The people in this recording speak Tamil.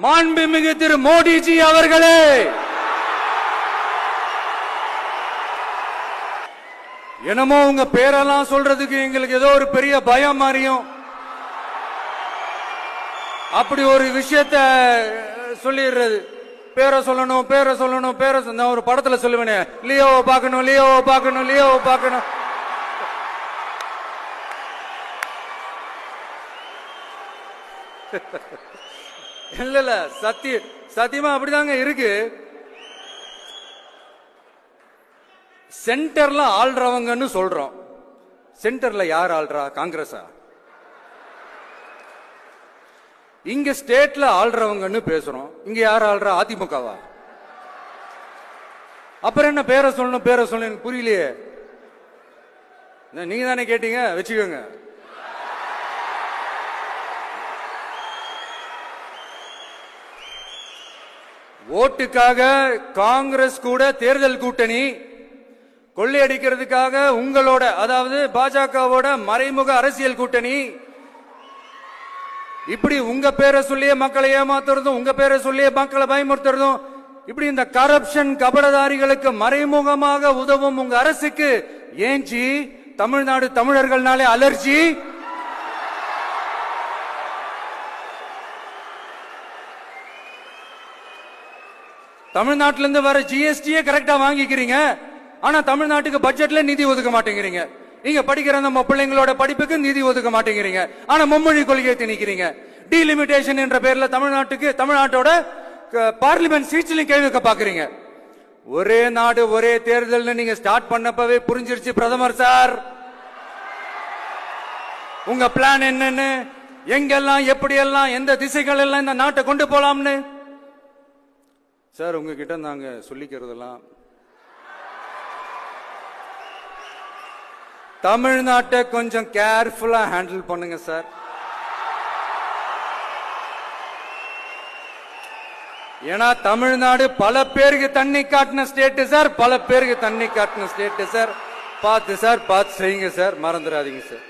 மாண்புமிகு திரு மோடிஜி அவர்களே, என்னமோ உங்க பேரெல்லாம் சொல்றதுக்கு எங்களுக்கு ஏதோ ஒரு பெரிய பயம் மாதிரியும் அப்படி ஒரு விஷயத்த சொல்லிடுறது. பேரை சொல்லணும், பேரை சொல்லணும், பேரை நான் ஒரு படத்துல சொல்லுவேனே, லியோவை பார்க்கணும், லியோவை பார்க்கணும், லியோவை பார்க்கணும். இல்ல இல்ல, சத்தியமா அப்படிதாங்க இருக்கு. சென்டர்ல ஆள்றவங்கன்னு சொல்றோம். சென்டர்ல யார் ஆள்றா? காங்கிரஸா? இங்க ஸ்டேட்ல ஆள்றவங்கன்னு பேசுறோம். இங்க யார் ஆள்றா? அதிமுகவா? அப்புறம் என்ன பேரை சொல்லணும், பேரை சொல்லணும்? புரியலையே. நீங்க தானே கேட்டீங்க, வச்சுக்கோங்க. ஓட்டுக்காக காங்கிரஸ் கூட தேர்தல் கூட்டணி, கொள்ளையடிக்கிறதுக்காக உங்களோட, அதாவது பாஜகவோட மறைமுக அரசியல் கூட்டணி, இப்படி உங்க பேரை சொல்லியே மக்களை ஏமாத்துறதும், உங்க பேரை சொல்லியே மக்களை பயமுறுத்துறதும், இப்படி இந்த கரப்ஷன் கபடதாரிகளுக்கு மறைமுகமாக உதவும் உங்க அரசுக்கு ஏஞ்சி தமிழ்நாடு தமிழர்கள்னாலே அலர்ஜி. தமிழ்நாட்டிலிருந்து வர ஜிஎஸ்டியே கரெக்டா வாங்கிக்கிறீங்க. ஆனா தமிழ்நாட்டுக்கு பட்ஜெட்ல நிதி ஒதுக்க மாட்டேங்கிறீங்க. நீங்க படிக்கிற நம்ம பிள்ளைங்களோட படிப்புக்கு நிதி ஒதுக்க மாட்டேங்கிறீங்க. ஆனா மும்மொழி கொள்கையை திணிக்கிறீங்க. டீலிமிட்டேஷன் என்ற பேர்ல தமிழ்நாட்டோட பார்லிமெண்ட் சீட்ஸ்லயும் கேள்வி வைக்க பாக்குறீங்க. ஒரே நாடு ஒரே தேர்தல் நீங்க ஸ்டார்ட் பண்ணப்பவே புரிஞ்சிருச்சு பிரதமர் சார், உங்க பிளான் என்னன்னு, எங்கெல்லாம் எப்படி எல்லாம் எந்த திசைகள் எல்லாம் இந்த நாட்டை கொண்டு போலாம்னு. சார் உங்ககிட்ட நாங்க சொல்லிக்கிறதெல்லாம், தமிழ்நாட்டை கொஞ்சம் கேர்ஃபுல்லா ஹேண்டில் பண்ணுங்க சார். ஏன்னா தமிழ்நாடு பல பேருக்கு தண்ணி காட்டின ஸ்டேட் சார், பல பேருக்கு தண்ணி காட்டின ஸ்டேட் சார். பார்த்து சார், பார்த்து செய்யுங்க சார், மறந்துடாதீங்க சார்.